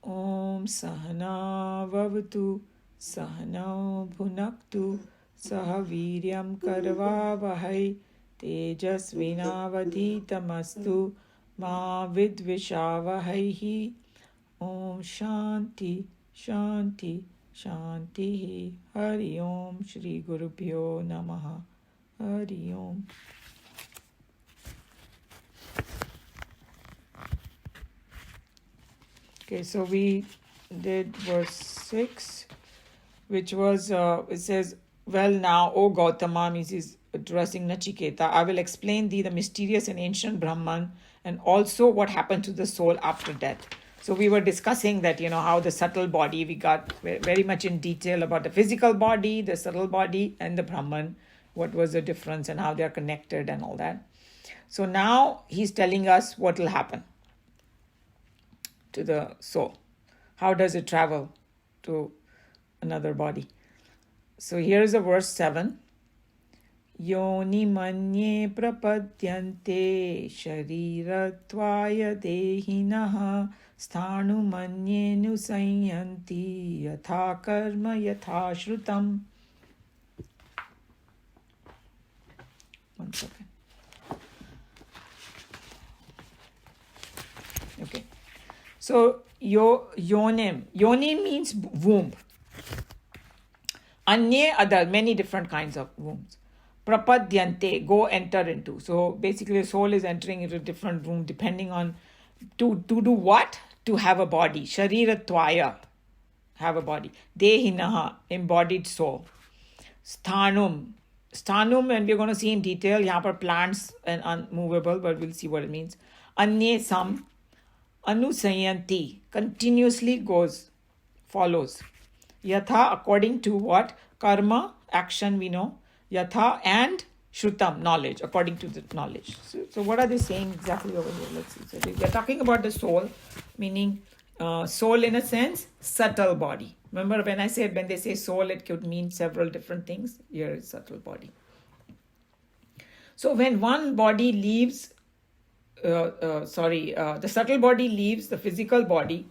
Om Sahana Vavatu Sahana Bhunaktu Sahaviryam Karvavahai Tejasvinavadhitamastu Ma Vidvishavahai. Om Shanti Shanti Shanti. Hari Om Shri Gurubhyo Namaha. Hari Om. Okay, so we did verse 6, which was, it says, well now, O Gautama, means he's addressing Nachiketa, I will explain thee the mysterious and ancient Brahman and also what happened to the soul after death. So we were discussing that, how the subtle body, we got very much in detail about the physical body, the subtle body, and the Brahman, what was the difference and how they are connected and all that. So now he's telling us what will happen to the soul. How does it travel to another body? So here's a verse 7. Yoni manye prapadyante sharirattvaya dehinaha sthanu manye nusayanti yatha karma yatha shrutam. One second. Okay. So, yonim. Yonim means womb. Anye, other, many different kinds of wombs. Prapadyante, go enter into. So, basically, the soul is entering into a different womb depending on to do what? To have a body. Sharirattvaya, have a body. Dehinaha, embodied soul. Sthanum. Sthanum, and we're going to see in detail, yahan par plants and unmovable, but we'll see what it means. Anye, some. Anusayanti, continuously follows. Yatha, according to what? Karma, action we know. Yatha and Shrutam, knowledge, according to the knowledge. So what are they saying exactly over here? Let's see. So they're talking about the soul, meaning soul in a sense, subtle body. Remember when I said when they say soul, it could mean several different things. Here is subtle body. So when one body leaves, the subtle body leaves the physical body,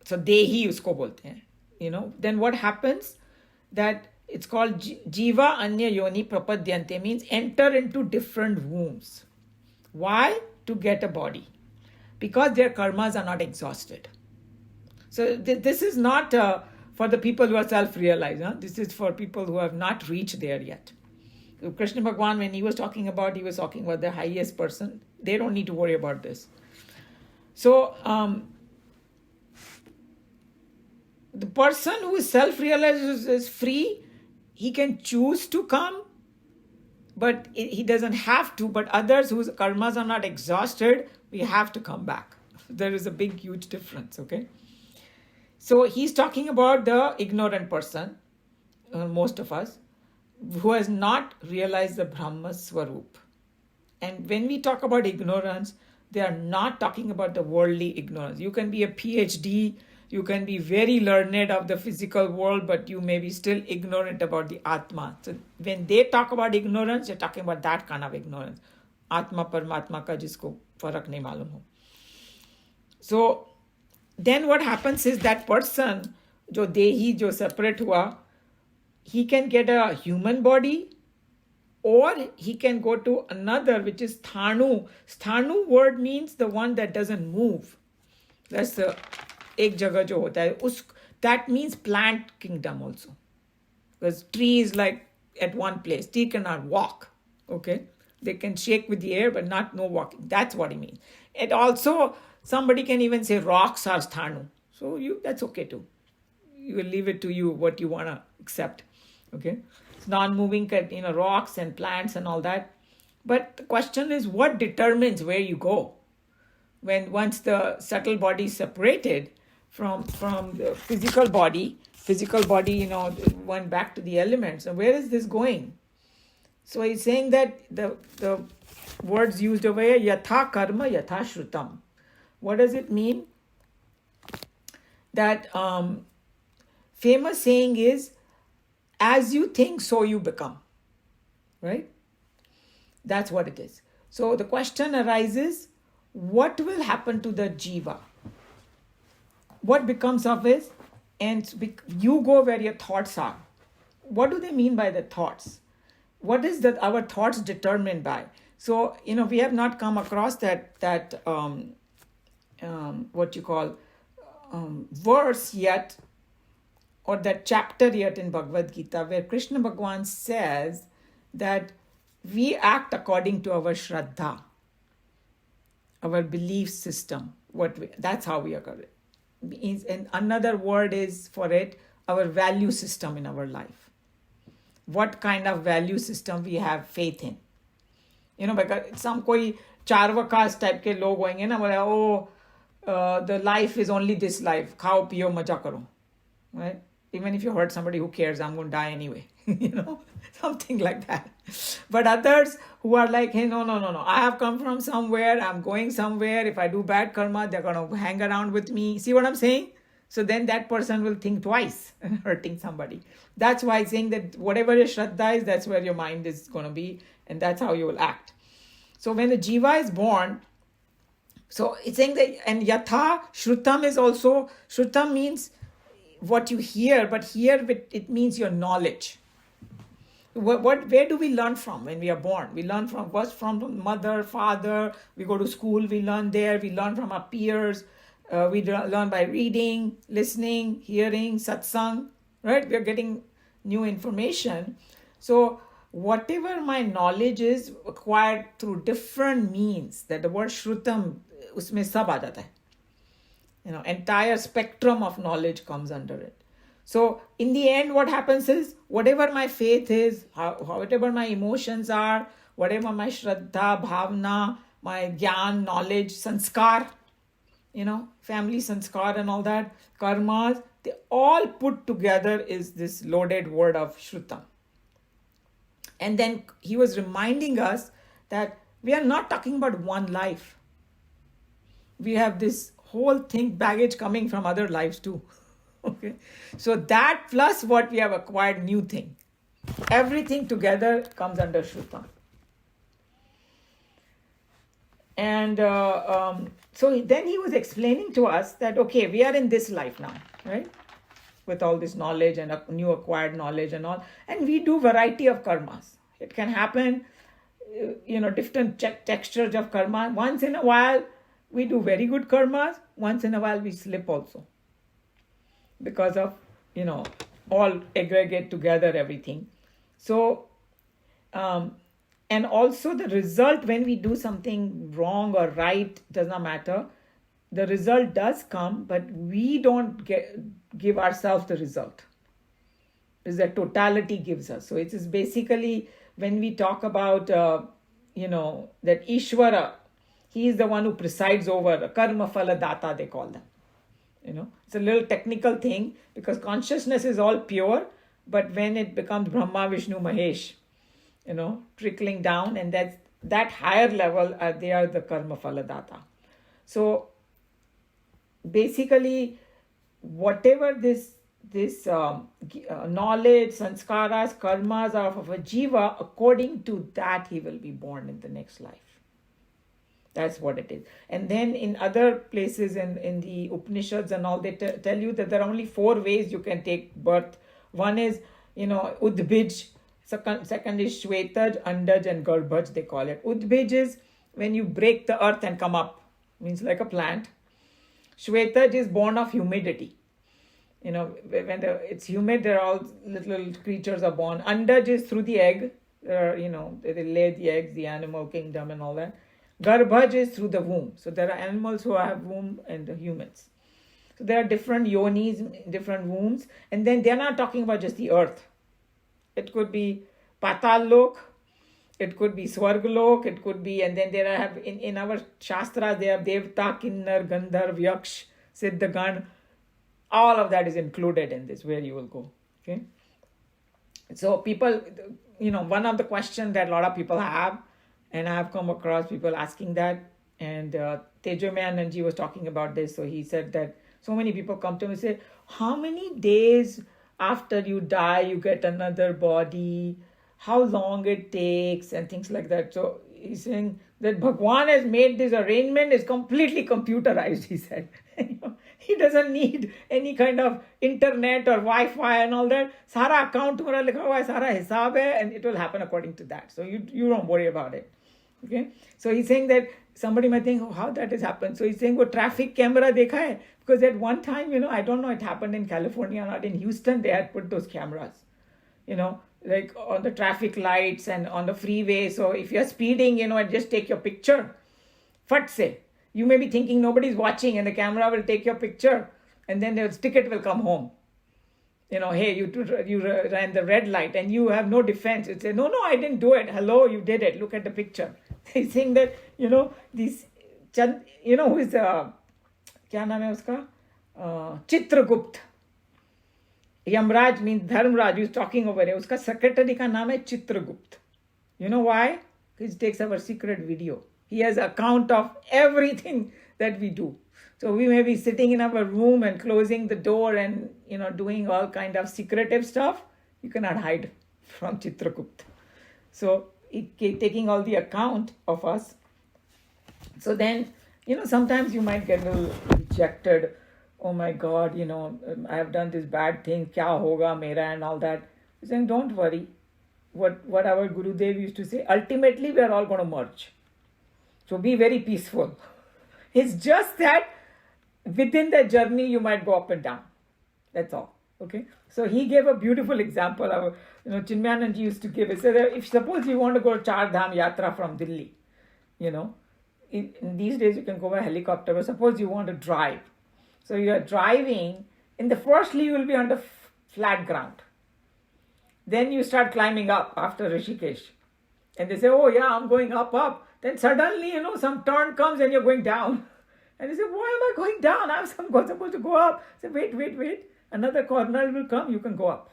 so dehi usko bolte hain, then what happens? That it's called jiva anya yoni prapadyante, means enter into different wombs. Why? To get a body. Because their karmas are not exhausted. So this is not for the people who are self-realized. This is for people who have not reached there yet. So Krishna Bhagwan, when he was talking about the highest person. They don't need to worry about this. So, the person who is self-realized is free. He can choose to come, but he doesn't have to. But others whose karmas are not exhausted, we have to come back. There is a big, huge difference, okay? So, he's talking about the ignorant person, most of us, who has not realized the Brahma Swarup. And when we talk about ignorance, they are not talking about the worldly ignorance. You can be a PhD, you can be very learned of the physical world, but you may be still ignorant about the Atma. So when they talk about ignorance, they're talking about that kind of ignorance. Atma Paramatma ka jisko farak nahi malum ho. So then what happens is that person, jo dehi, jo separate hua, he can get a human body, or he can go to another, which is sthanu. Sthanu word means the one that doesn't move. That's the ek jagah jo hota hai. That means plant kingdom also. Because tree is like at one place. Tree cannot walk. Okay? They can shake with the air, but no walking. That's what he means. And also, somebody can even say rocks are sthanu. So that's okay too. You will leave it to you what you want to accept. Okay? Non-moving, rocks and plants and all that. But the question is, what determines where you go? Once the subtle body is separated from the physical body, went back to the elements. And where is this going? So he's saying that the words used over here, yatha karma, yatha shrutam. What does it mean? That famous saying is, as you think, so you become. Right? That's what it is. So the question arises, what will happen to the jiva? what becomes of is, and you go where your thoughts are. What do they mean by the thoughts? What is that our thoughts determined by? So, we have not come across that what you call verse yet, or that chapter yet in Bhagavad Gita, where Krishna Bhagavan says that we act according to our shraddha, our belief system. That's how we are correct. And another word is for it, our value system in our life. What kind of value system we have faith in. Because some koi charvakas type ke log hoenge na, the life is only this life. Khao, piyo, maja karo. Right? Even if you hurt somebody, who cares? I'm going to die anyway. Something like that. But others who are like, hey, no. I have come from somewhere. I'm going somewhere. If I do bad karma, they're going to hang around with me. See what I'm saying? So then that person will think twice hurting somebody. That's why I'm saying that whatever your shraddha is, that's where your mind is going to be. And that's how you will act. So when the jiva is born, so it's saying that, and yatha, shrutam is also, shrutam means what you hear, but here it means your knowledge. Where do we learn from when we are born? We learn from mother, father. We go to school, we learn there. We learn from our peers. We learn by reading, listening, hearing, satsang. Right? We are getting new information. So whatever my knowledge is acquired through different means, that the word shrutam, usme sab aa jata hai. Entire spectrum of knowledge comes under it. So in the end, what happens is, whatever my faith is, whatever my emotions are, whatever my shraddha, bhavna, my gyan, knowledge, sanskar, family sanskar and all that, karmas, they all put together is this loaded word of shrutam. And then he was reminding us that we are not talking about one life. We have this whole thing, baggage coming from other lives too. Okay, so that plus what we have acquired, new thing, everything together comes under shrutam. And so then he was explaining to us that, okay, we are in this life now, right, with all this knowledge and new acquired knowledge and all, and we do variety of karmas. It can happen, different textures of karma. Once in a while we do very good karmas, once in a while we slip also, because of, all aggregate together everything. So, and also the result when we do something wrong or right, does not matter. The result does come, but we don't give ourselves the result. It's the totality gives us. So it is basically when we talk about, that Ishvara, he is the one who presides over, karma phala data they call them. It's a little technical thing, because consciousness is all pure, but when it becomes Brahma, Vishnu, Mahesh, trickling down, and that higher level, they are the karma phala data. So basically, whatever this knowledge, sanskaras, karmas of a jiva, according to that he will be born in the next life. That's what it is. And then in other places in the Upanishads and all, they tell you that there are only 4 ways you can take birth. One is, Udbij. Second is Shvetaj, Andaj and Garbhaj, they call it. Udbij is when you break the earth and come up. Means like a plant. Shvetaj is born of humidity. When it's humid, there are all little creatures are born. Andaj is through the egg. They lay the eggs, the animal kingdom and all that. Garbhaj is through the womb. So there are animals who have womb and the humans. So there are different yonis, different wombs. And then they're not talking about just the earth. It could be Patal Lok. It could be Swargalok. It could be, and then there are, in our Shastras, they have Devta, Kinnar, Gandharv, Yaksh, Siddhagan. All of that is included in this, where you will go. Okay. So people, one of the questions that a lot of people have, and I have come across people asking that, and Tejoy Anandji was talking about this. So he said that so many people come to him and say, how many days after you die you get another body, how long it takes, and things like that. So he's saying, that Bhagwan has made this arrangement is completely computerized, he said. He doesn't need any kind of internet or Wi-Fi and all that. Sara account tumhara likha hua hai, sara hisab hai, and it will happen according to that. So you don't worry about it. Okay. So he's saying that somebody might think, oh, how that has happened. So he's saying, wo traffic camera dekha hai? Because at one time, I don't know, it happened in California or not. In Houston, they had put those cameras, like on the traffic lights and on the freeway. So if you're speeding, and just take your picture. Fat se. You may be thinking nobody's watching and the camera will take your picture and then the ticket will come home. Hey, you ran the red light and you have no defense. You say, no, I didn't do it. Hello, you did it. Look at the picture. He's saying that, these, who is, kya naam hai uska? Chitragupt. Yamraj means Dharmraj, who's talking over here. Uska secretary ka naam hai Chitragupt. You know why? Because he takes our secret video. He has account of everything that we do. So we may be sitting in our room and closing the door and, doing all kind of secretive stuff. You cannot hide from Chitragupt. So taking all the account of us. So then, sometimes you might get a little rejected. Oh my God, I have done this bad thing. Kya hoga mera and all that. He's saying, don't worry. What our Gurudev used to say, ultimately we are all going to merge. So be very peaceful. It's just that within the journey you might go up and down. That's all. Okay. So he gave a beautiful example. Chinmayanand used to give. He said, if suppose you want to go Char Dham Yatra from Delhi, in these days you can go by helicopter. But suppose you want to drive. So you are driving. In the firstly you will be on the flat ground. Then you start climbing up after Rishikesh. And they say, oh yeah, I'm going up. Then suddenly, some turn comes and you're going down. And you say, why am I going down? I'm supposed to go up. Say, wait. Another corner will come. You can go up.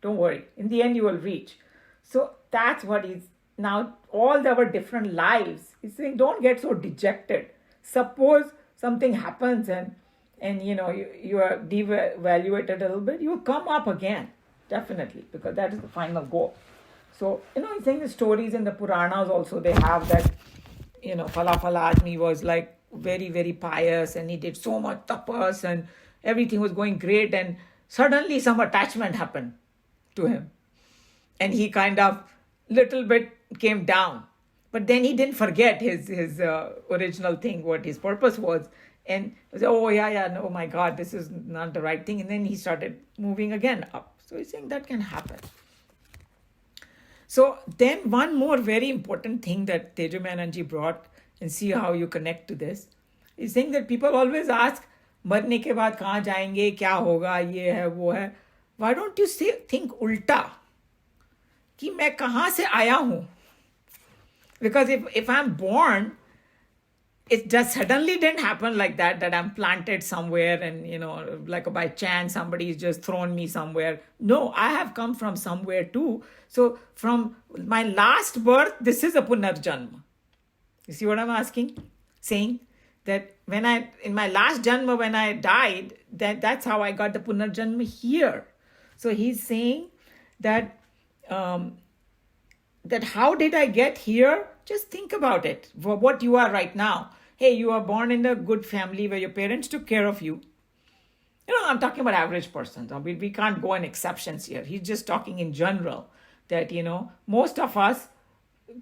Don't worry. In the end, you will reach. So that's what is now all our different lives. He's saying, don't get so dejected. Suppose something happens and you are devaluated a little bit. You will come up again. Definitely. Because that is the final goal. So, he's saying the stories in the Puranas also, they have that, Phala Admi was like very, very pious and he did so much tapas and everything was going great and suddenly some attachment happened to him. And he kind of little bit came down. But then he didn't forget his original thing, what his purpose was. And he said, oh my God, this is not the right thing. And then he started moving again up. So he's saying that can happen. So then one more very important thing that Tejamananji brought, and see how you connect to this, is saying that people always ask, मरने के बाद कहाँ जाएंगे, क्या होगा, ये है, वो है. Why don't you think ulta? कि मैं कहाँ से आया हूँ? Because if I'm born, it just suddenly didn't happen like that I'm planted somewhere and, like by chance somebody's just thrown me somewhere. No, I have come from somewhere too. So from my last birth, this is a punarjanma. You see what I'm saying that in my last janma, when I died, that's how I got the punarjanma here. So he's saying that, that how did I get here? Just think about it, for what you are right now. Hey, you are born in a good family where your parents took care of you. I'm talking about average persons. We can't go on exceptions here. He's just talking in general that, most of us,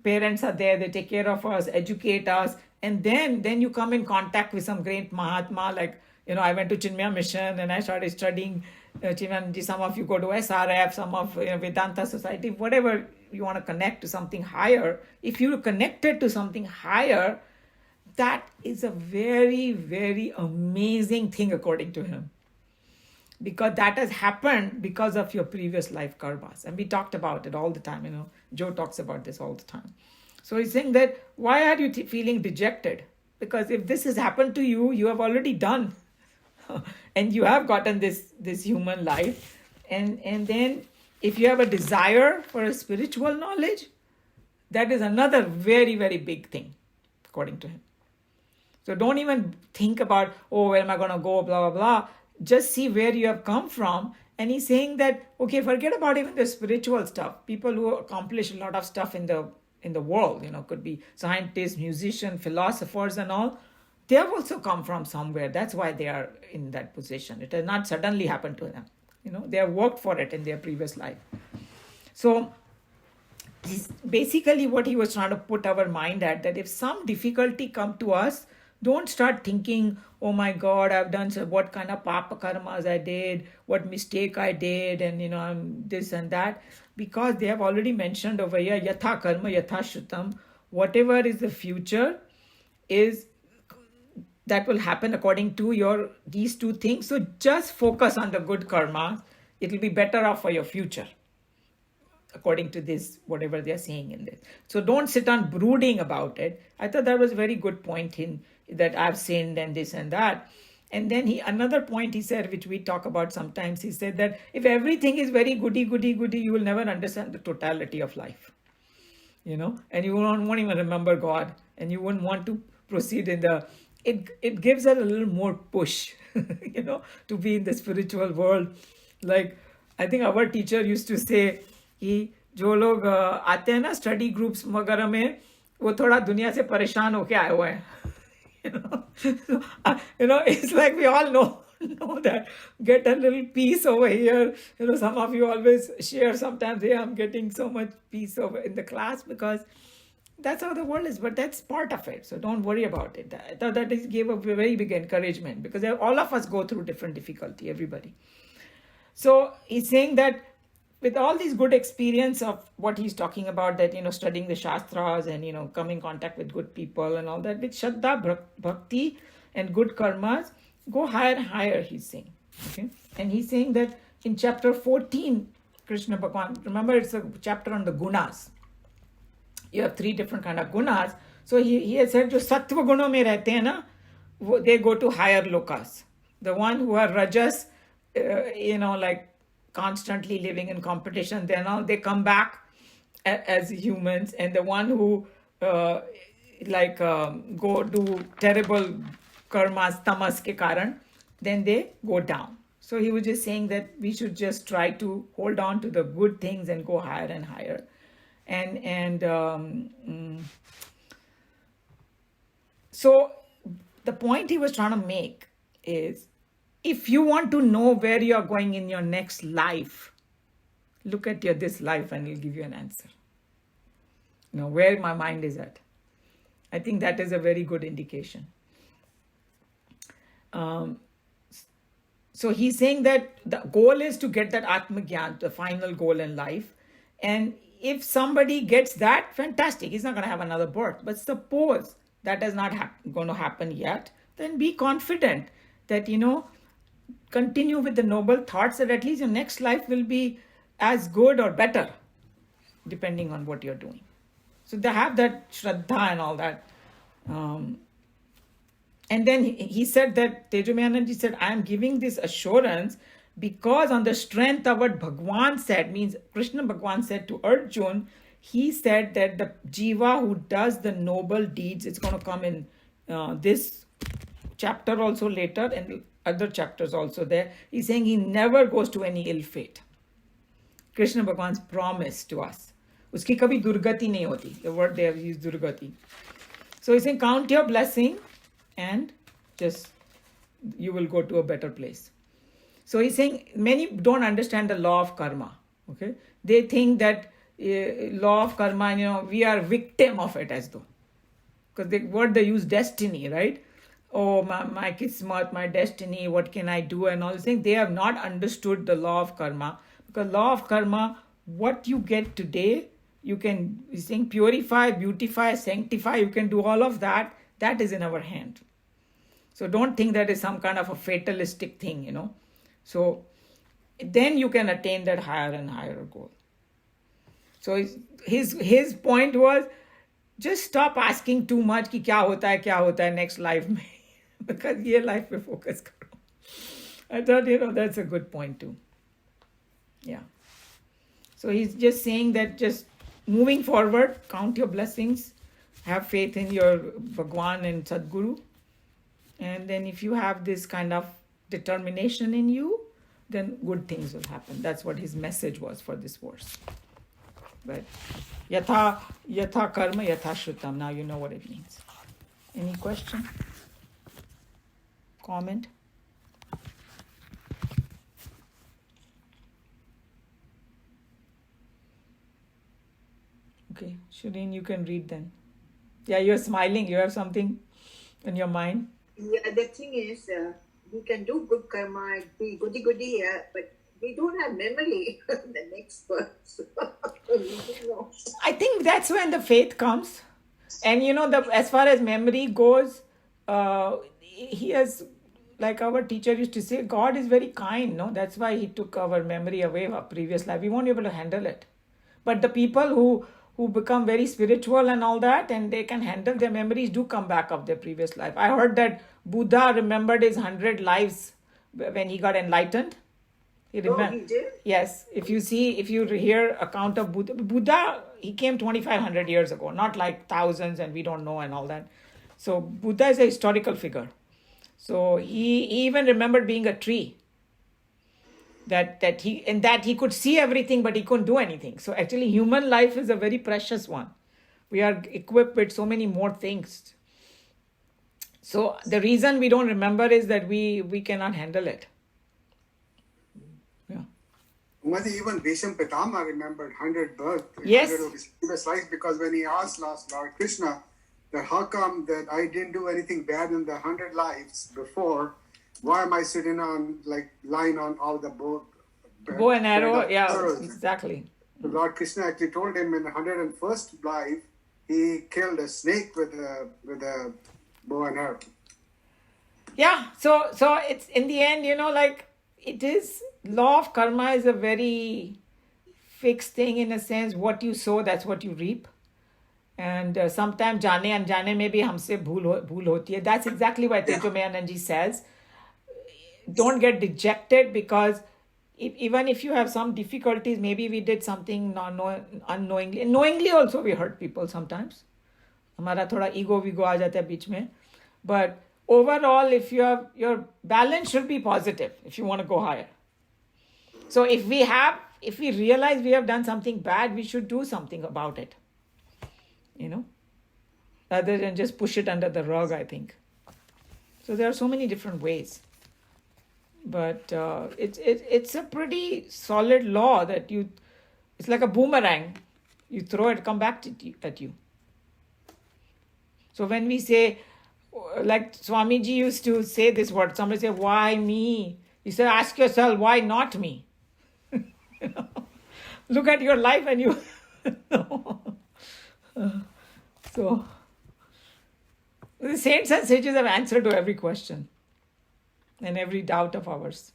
parents are there, they take care of us, educate us, and then you come in contact with some great Mahatma, like, I went to Chinmaya Mission and I started studying Chinmaya. Some of you go to SRF, some of Vedanta Society, whatever you want to connect to something higher. If you're connected to something higher, that is a very, very amazing thing according to him. Because that has happened because of your previous life karmas. And we talked about it all the time, Joe talks about this all the time. So he's saying that, why are you feeling dejected? Because if this has happened to you, you have already done. And you have gotten this human life. And then if you have a desire for a spiritual knowledge, that is another very, very big thing, according to him. So don't even think about, where am I going to go, blah, blah, blah. Just see where you have come from. And he's saying that, okay, forget about even the spiritual stuff. People who accomplish a lot of stuff in the in the world, could be scientists, musicians, philosophers and all. They have also come from somewhere. That's why they are in that position. It has not suddenly happened to them. They have worked for it in their previous life. So basically what he was trying to put our mind at, that if some difficulty come to us, don't start thinking, oh my God, I've done what kind of papa karmas I did, what mistake I did, and I'm this and that. Because they have already mentioned over here, yatha karma, yatha shrutam, whatever is the future is that will happen according to these two things. So just focus on the good karma. It will be better off for your future, according to this, whatever they are saying in this. So don't sit on brooding about it. I thought that was a very good point in that I've sinned and this and that. And then another point he said, which we talk about sometimes, he said that if everything is very goody, you will never understand the totality of life. And you won't even remember God, and you wouldn't want to proceed in it gives us a little more push, to be in the spiritual world. Like, I think our teacher used to say, कि जो लोग आते हैं ना study groups वगैरह में, वो थोड़ा दुनिया से परेशान होके आए हुए हैं. It's like we all know that. Get a little peace over here. Some of you always share sometimes, hey, I'm getting so much peace over in the class, because that's how the world is. But that's part of it. So don't worry about it. I thought that gave a very big encouragement, because all of us go through different difficulty, everybody. So he's saying that with all these good experience of what he's talking about, that, studying the Shastras and, coming in contact with good people and all that, with Shraddha, Bhakti and good karmas, go higher and higher, he's saying. Okay? And he's saying that in chapter 14, Krishna Bhagavan, remember it's a chapter on the gunas. You have 3 different kind of gunas. So he has said, jo sattva guno mein rehte hain na, they go to higher lokas. The one who are rajas, like constantly living in competition, they come back as humans. And the one who go do terrible karmas, tamas ke karan, then they go down. So he was just saying that we should just try to hold on to the good things and go higher and higher. So the point he was trying to make is, if you want to know where you are going in your next life, look at this life and it'll give you an answer. Where my mind is at. I think that is a very good indication. So he's saying that the goal is to get that Atma Gyan, the final goal in life. And if somebody gets that, fantastic. He's not going to have another birth. But suppose that is not going to happen yet, then be confident that, continue with the noble thoughts, that at least your next life will be as good or better, depending on what you're doing. So they have that Shraddha and all that. And then he said that, Tejomayananji said, I am giving this assurance because on the strength of what Bhagwan said, means Krishna Bhagwan said to Arjun, he said that the jiva who does the noble deeds, it's going to come in this chapter also later, and other chapters also there. He's saying he never goes to any ill fate. Krishna Bhagwan's promise to us. Uski kabhi durgati nahi hoti. The word they have used, durgati. So he's saying, count your blessing and just you will go to a better place. So he's saying many don't understand the law of karma. Okay, they think that law of karma, we are victim of it, as though, because the word they use, destiny, right? Oh, my kismat, my destiny, what can I do, and all these things. They have not understood the law of karma, because law of karma, what you get today, you can, he's saying, purify, beautify, sanctify, you can do all of that. That is in our hand. So don't think that is some kind of a fatalistic thing, So then you can attain that higher and higher goal. So his point was, just stop asking too much कि क्या होता है next life में, because ये life पे focus करो. I thought, that's a good point too. Yeah. So he's just saying that just moving forward, count your blessings, have faith in your Bhagwan and Sadguru. And then if you have this kind of determination in you, then good things will happen. That's what his message was for this verse. But yatha karma yatha shrutam. Now you know what it means. Any question? Comment? Okay, Shireen, you can read then. Yeah, you're smiling. You have something in your mind. Yeah, the thing is, we can do good karma and be goody goody, but we don't have memory. The next verse. We don't know. I think that's when the faith comes. And as far as memory goes, he has, like our teacher used to say, God is very kind, no? That's why he took our memory away of our previous life. We won't be able to handle it. But the people who become very spiritual and all that, and they can handle their memories, do come back of their previous life. I heard that Buddha remembered his 100 lives when he got enlightened. He Oh, he did? Yes, if you hear account of Buddha, he came 2,500 years ago, not like thousands and we don't know and all that. So Buddha is a historical figure. So he even remembered being a tree. That he could see everything, but he couldn't do anything. So actually, human life is a very precious one. We are equipped with so many more things. So the reason we don't remember is that we cannot handle it. Yeah. Even Bhisham Pitama remembered 100 births. Yes. 100 of his previous lives, because when he asked Lord Krishna that how come that I didn't do anything bad in the 100 lives before, why am I sitting on, like, lying on all the bow and arrow? Yeah, arrows? exactly. So Lord Krishna actually told him in the 101st life, he killed a snake with a bow and arrow. Yeah, so it's in the end, like it is, law of karma is a very fixed thing in a sense. What you sow, that's what you reap. And sometimes जाने अनजाने में भी हमसे भूल होती है. That's exactly why Tejomayanand ji says, don't get dejected, because even if you have some difficulties, maybe we did something unknowingly. Knowingly also we hurt people sometimes. हमारा थोड़ा ego आ जाता है बीच में. But overall, if you have, your balance should be positive if you want to go higher. So if we realize we have done something bad, we should do something about it. Rather than just push it under the rug, I think. So there are so many different ways. But it's a pretty solid law that it's like a boomerang. You throw it, come back at you. So when we say, like Swamiji used to say this word, somebody say, why me? He said, ask yourself, why not me? Look at your life and you so the saints and sages have answered to every question and every doubt of ours.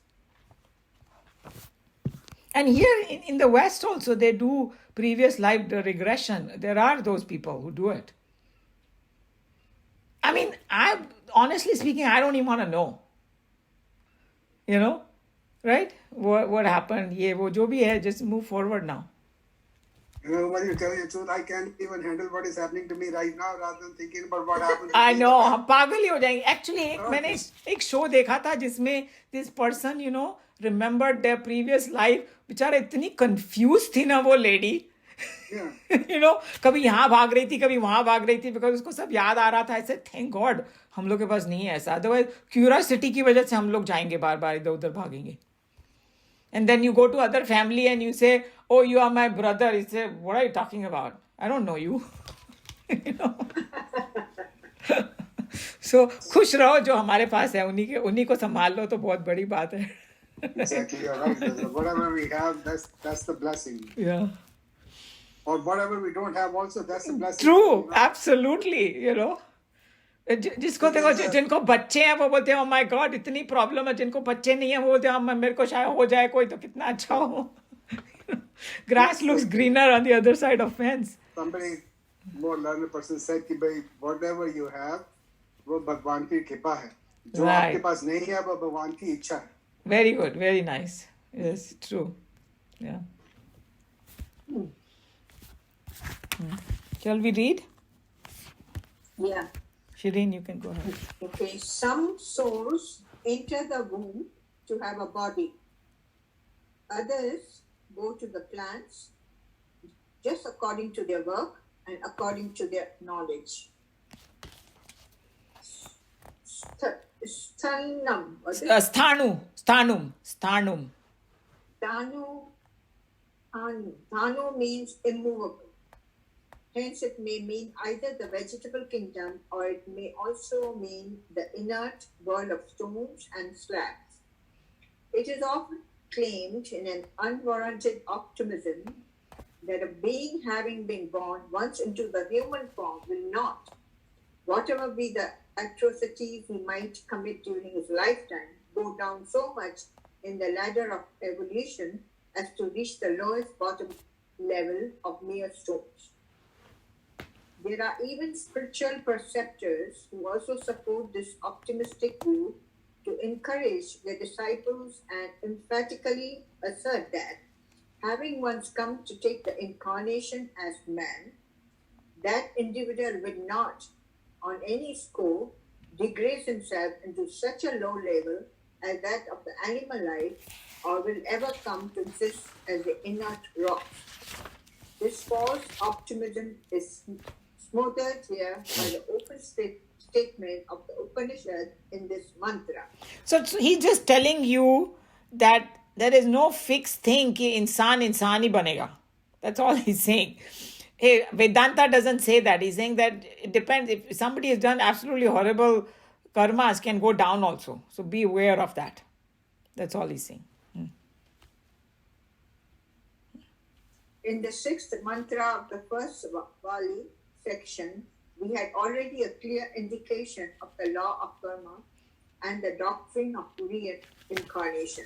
And here in the West also, they do previous life regression. There are those people who do it. I mean, honestly speaking, I don't even want to know. Right? What happened? Ye wo jo bhi hai, just move forward now. When you tell you the truth, I can't even handle what is happening to me right now, rather than thinking about what happened to I me. know, हम पागल ही हो जाएंगे. Actually, मैंने एक show देखा था जिसमें this person, remembered their previous life. बेचारा इतनी confused थी ना वो lady. Yeah. कभी यहाँ भाग रही थी, कभी वहाँ भाग रही थी, because उसको सब याद आ रहा था. ऐसे thank God हम लोग के पास नहीं है ऐसा. Otherwise, curiosity की वजह से हम लोग जाएंगे बार-बार इधर-उधर भागेंगे. And then you go to other family and you say, oh, you are my brother. He say, what are you talking about? I don't know you. So, खुश रहो जो हमारे पास है, उन्हीं को संभाल लो तो बहुत बड़ी बात है. Exactly, you're right. Whatever we have, that's the blessing. Yeah. Or whatever we don't have also, that's the blessing. True, absolutely, जिसको देखो जिनको बच्चे हैं वो बोलते हैं oh my God इतनी प्रॉब्लम है. जिनको बच्चे नहीं है वो बोलते हैं मेरे को शायद हो जाए कोई तो कितना अच्छा हो. Grass looks greener on the other side of fence. Somebody more learned person said कि भाई whatever you have वो भगवान की कृपा है. जो आपके पास नहीं है वो भगवान की इच्छा है. Very good, very nice. Yes, true. Yeah. Shall we read? Yeah. Shireen, you can go ahead. Okay. Some souls enter the womb to have a body. Others go to the plants just according to their work and according to their knowledge. Sthanam. Sthanum. Dhanu means immovable. Hence, it may mean either the vegetable kingdom or it may also mean the inert world of stones and slabs. It is often claimed in an unwarranted optimism that a being having been born once into the human form will not, whatever be the atrocities he might commit during his lifetime, go down so much in the ladder of evolution as to reach the lowest bottom level of mere stones. There are even spiritual perceptors who also support this optimistic view to encourage their disciples and emphatically assert that, having once come to take the incarnation as man, that individual will not, on any score, degrade himself into such a low level as that of the animal life, or will ever come to exist as the inert rocks. This false optimism is smothered here by the open statement of the Upanishad in this mantra. So he's just telling you that there is no fixed thing कि इंसान ही बनेगा. That's all he's saying. Hey, Vedanta doesn't say that. He's saying that it depends. If somebody has done absolutely horrible karmas, can go down also. So be aware of that. That's all he's saying. In the sixth mantra of the first Vali section, we had already a clear indication of the law of karma and the doctrine of reincarnation,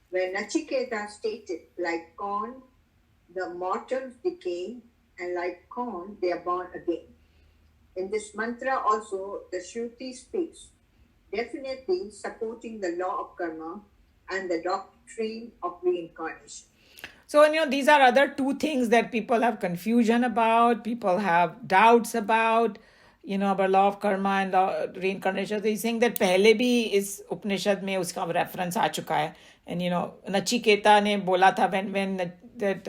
where Nachiketa stated, like corn, the mortals decay, and like corn, they are born again. In this mantra also, the Shruti speaks, definitely supporting the law of karma and the doctrine of reincarnation. So, these are other two things that people have confusion about, people have doubts about, about law of karma and law reincarnation. So he's saying that पहले भी इस उपनिषद में उसका reference आ चुका है. And, Nachiketa ने बोला था when that,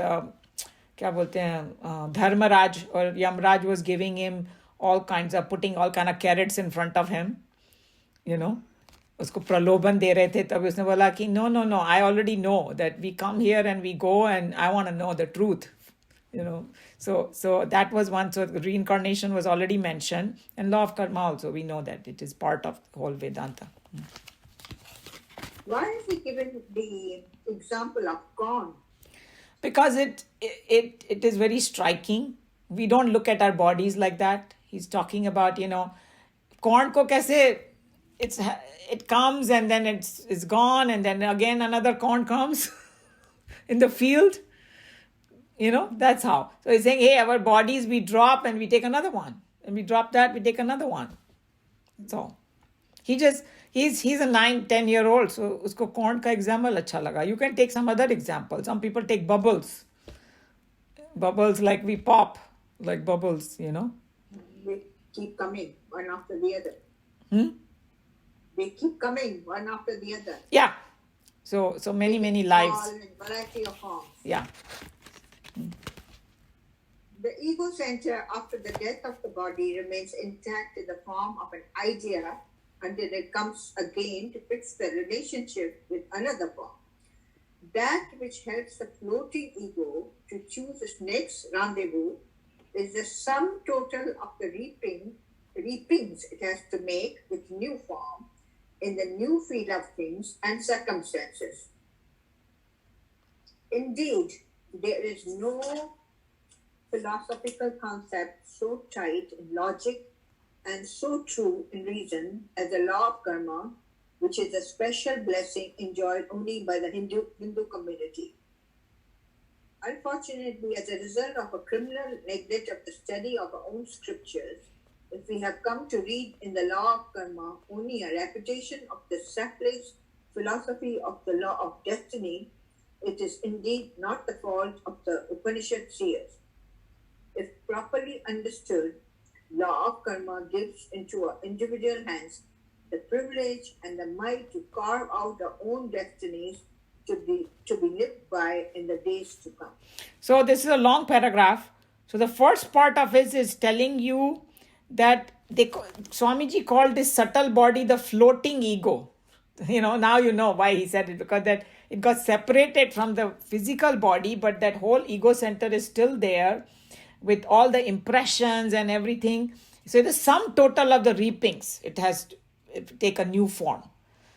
क्या बोलते हैं, Dharmaraj or Yamraj was giving him putting all kind of carrots in front of him, उसको प्रलोभन दे रहे थे, तब उसने बोला कि no, I already know that we come here and we go and I want to know the truth, so that was one. So reincarnation was already mentioned, and law of karma also, we know that it is part of the whole Vedanta. Why is he given the example of corn? Because it is very striking. We don't look at our bodies like that. He's talking about, corn ko kaise it comes and then it's gone, and then again another corn comes in the field. That's how. So he's saying, hey, our bodies, we drop and we take another one, and we drop that, we take another one. That's all. He's a 9-10-year-old, so usko corn ka example acha laga. You can take some other example. Some people take bubbles like we pop like bubbles. They keep coming one after the other. They keep coming one after the other. Yeah. So many lives. All in variety of forms. Yeah. The ego center after the death of the body remains intact in the form of an idea until it comes again to fix the relationship with another form. That which helps the floating ego to choose its next rendezvous is the sum total of the reapings it has to make with new form in the new field of things and circumstances. Indeed, there is no philosophical concept so tight in logic and so true in reason as the law of karma, which is a special blessing enjoyed only by the Hindu community. Unfortunately, as a result of a criminal neglect of the study of our own scriptures, if we have come to read in the law of karma only a reputation of the selfless philosophy of the law of destiny, it is indeed not the fault of the Upanishad seers. If properly understood, law of karma gives into our individual hands the privilege and the might to carve out our own destinies to be lived by in the days to come. So this is a long paragraph. So the first part of it is telling you that Swamiji called this subtle body the floating ego. Now you know why he said it, because that it got separated from the physical body, but that whole ego center is still there with all the impressions and everything. So the sum total of the reapings, it has to take a new form.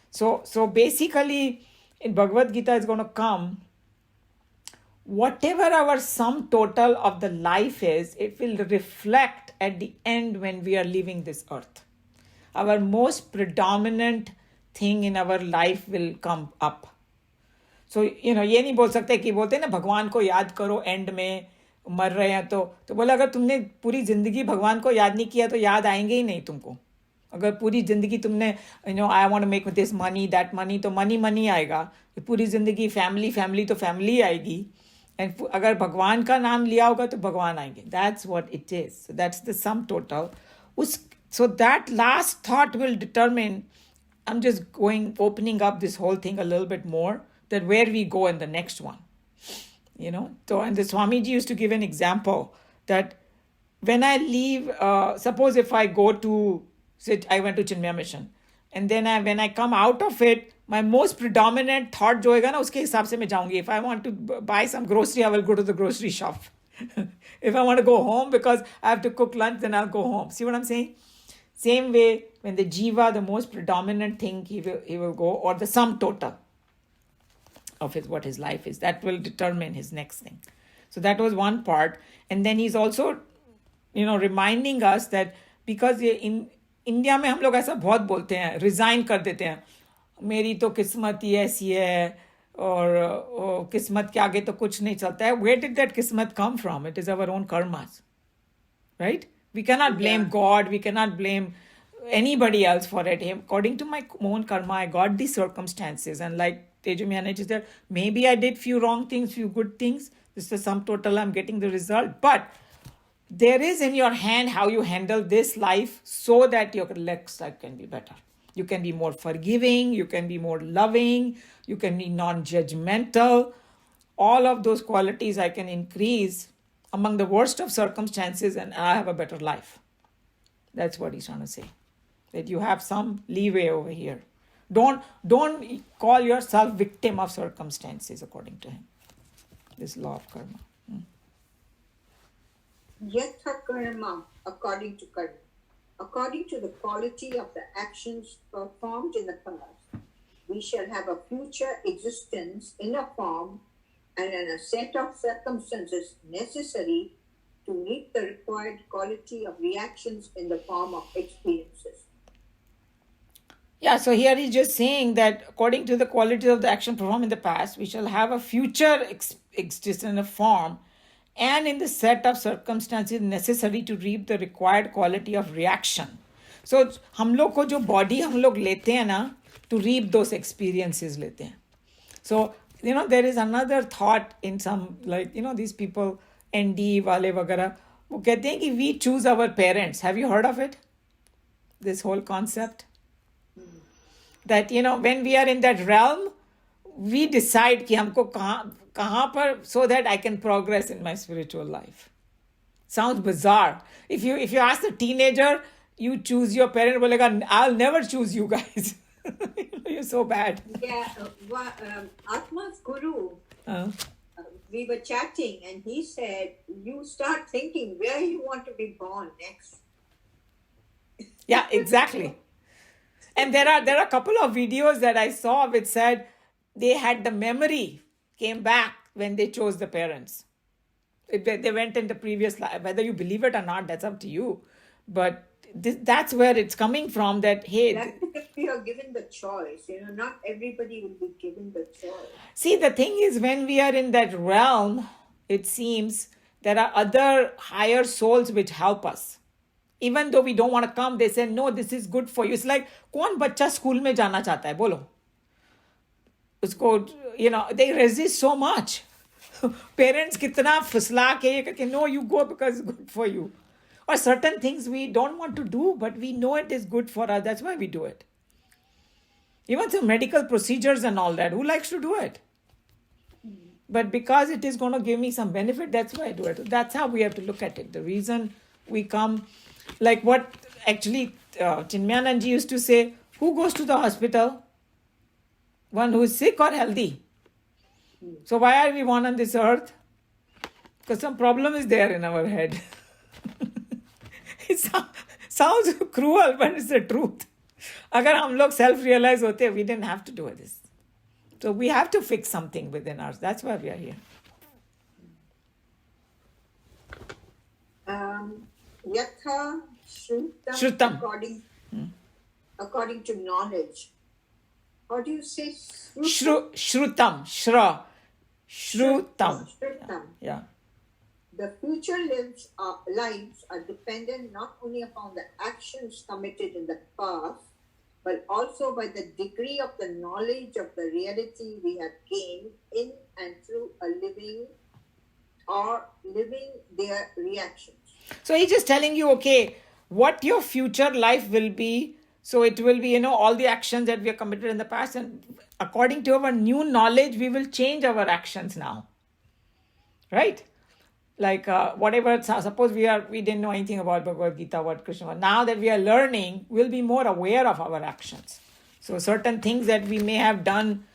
So basically, in Bhagavad Gita is going to come, whatever our sum total of the life is, it will reflect at the end when we are leaving this earth. Our most predominant thing in our life will come up. So, ये नहीं बोल सकते कि बोलते हैं ना भगवान को याद करो एंड में मर रहे हैं तो बोला अगर तुमने पूरी जिंदगी भगवान को याद नहीं किया तो याद आएंगे ही नहीं तुमको. अगर पूरी जिंदगी तुमने I want to make this money that money तो मनी आएगा. पूरी जिंदगी फैमिली तो फैमिली आएगी. एंड अगर भगवान का नाम लिया होगा तो भगवान आएंगे. That's what it is. So that's the sum total. So that last thought will determine, I'm just opening up this whole thing a little bit more, that where we go in the next one. So, and the Swamiji used to give an example that when I leave, suppose if I go to, say, I went to Chinmaya Mission, and then when I come out of it, my most predominant thought जो होगा ना उसके हिसाब से मैं जाऊंगी. If I want to buy some grocery, I will go to the grocery shop. If I want to go home because I have to cook lunch, then I'll go home. See what I'm saying? Same way, when the jiva, the most predominant thing, he will go, or the sum total of what his life is, that will determine his next thing. So that was one part. And then he's also, reminding us that because in India में हम लोग ऐसा बहुत बोलते हैं, resign कर देते हैं, मेरी तो किस्मत ही ऐसी है और किस्मत के आगे तो कुछ नहीं चलता है. Where did that kismat come from? It is our own karmas, right? We cannot blame God. We cannot blame anybody else for it. According to my own karma, I got these circumstances. And like Teju Manages there, maybe I did few wrong things, few good things. This is the sum total. I'm getting the result. But there is in your hand how you handle this life so that your next life can be better. You can be more forgiving. You can be more loving. You can be non-judgmental. All of those qualities I can increase among the worst of circumstances, and I have a better life. That's what he's trying to say. That you have some leeway over here. Don't call yourself victim of circumstances, according to him. This law of karma. Yatha karma, according to karma. According to the quality of the actions performed in the past, we shall have a future existence in a form and in a set of circumstances necessary to meet the required quality of reactions in the form of experiences. Yeah, so here he's just saying that according to the quality of the action performed in the past, we shall have a future existence in a form and in the set of circumstances necessary to reap the required quality of reaction. So हम लोग को जो body हम लोग लेते हैं ना, to reap those experiences लेते हैं. So there is another thought in some, like, these people, ND wale वगैरह, वो कहते हैं कि we choose our parents. Have you heard of it? This whole concept? That, when we are in that realm, we decide कि हमको कहाँ पर, so that I can progress in my spiritual life. Sounds bizarre. If you ask the teenager, you choose your parent, बोलेगा, I'll never choose you guys. You're so bad. Yeah, Atma's guru, we were chatting and he said, you start thinking where you want to be born next. Yeah, exactly. And there are a couple of videos that I saw which said they had the memory came back when they chose the parents. They went in the previous life. Whether you believe it or not, that's up to you. But that's where it's coming from, that, hey... That's because we are given the choice. Not everybody will be given the choice. See, the thing is, when we are in that realm, it seems there are other higher souls which help us. Even though we don't want to come, they say, no, this is good for you. It's like, कौन बच्चा school में जाना चाहता है, बोलो? उसको, they resist so much. Parents कितना फुसला के, no, you go because it's good for you. Or certain things we don't want to do, but we know it is good for us. That's why we do it. Even some medical procedures and all that. Who likes to do it? But because it is going to give me some benefit, that's why I do it. That's how we have to look at it. The reason we come, like what actually Chinmayananji used to say, who goes to the hospital? One who is sick or healthy. So why are we born on this earth? Because some problem is there in our head. It sounds cruel, but it's the truth. अगर हम लोग self realize होते, we didn't have to do this. So we have to fix something within us. That's why we are here. Yatha Shrutam, Shrutam. according to knowledge. How do you say Shrutam. Shrutam. Shrutam. Yeah. The future lives are dependent not only upon the actions committed in the past, but also by the degree of the knowledge of the reality we have gained in and through a living their reactions. So he's just telling you, okay, what your future life will be. So it will be, all the actions that we have committed in the past. And according to our new knowledge, we will change our actions now. Right? Like whatever, suppose we didn't know anything about Bhagavad Gita, what Krishna was. Now that we are learning, we'll be more aware of our actions. So certain things that we may have done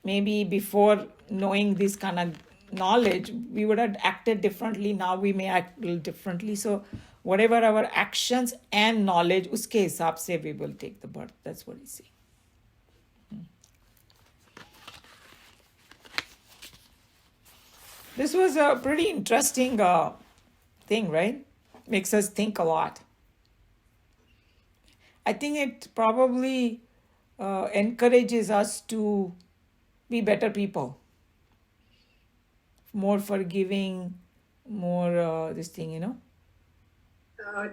maybe before knowing this kind of knowledge, we would have acted differently. Now we may act a little differently. So whatever our actions and knowledge, uske hisab se we will take the birth. That's what he's saying. This was a pretty interesting thing, right? Makes us think a lot. I think it probably encourages us to be better people, more forgiving, more this thing,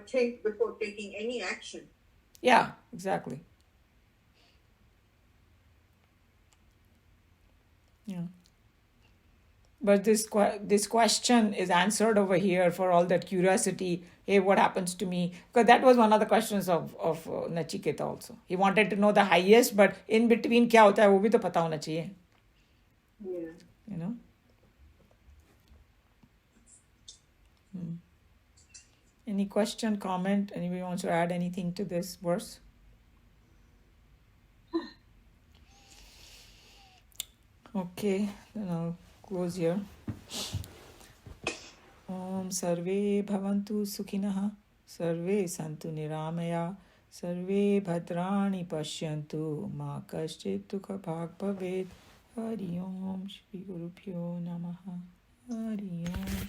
Think before taking any action. Yeah, exactly. Yeah. But this question is answered over here for all that curiosity. Hey, what happens to me? Because that was one of the questions of Nachiketa also. He wanted to know the highest, but in between क्या होता है वो भी तो पता होना चाहिए. Yeah. Any question, comment? Anybody wants to add anything to this verse? Okay, then I'll close here. Om Sarve Bhavantu Sukhinah Sarve Santu Niramaya Sarve Bhadrani Pashyantu Ma Kaschit Dukha Bhag Bhavet Hari Om Shri Guru Pyo Namaha Hari Om.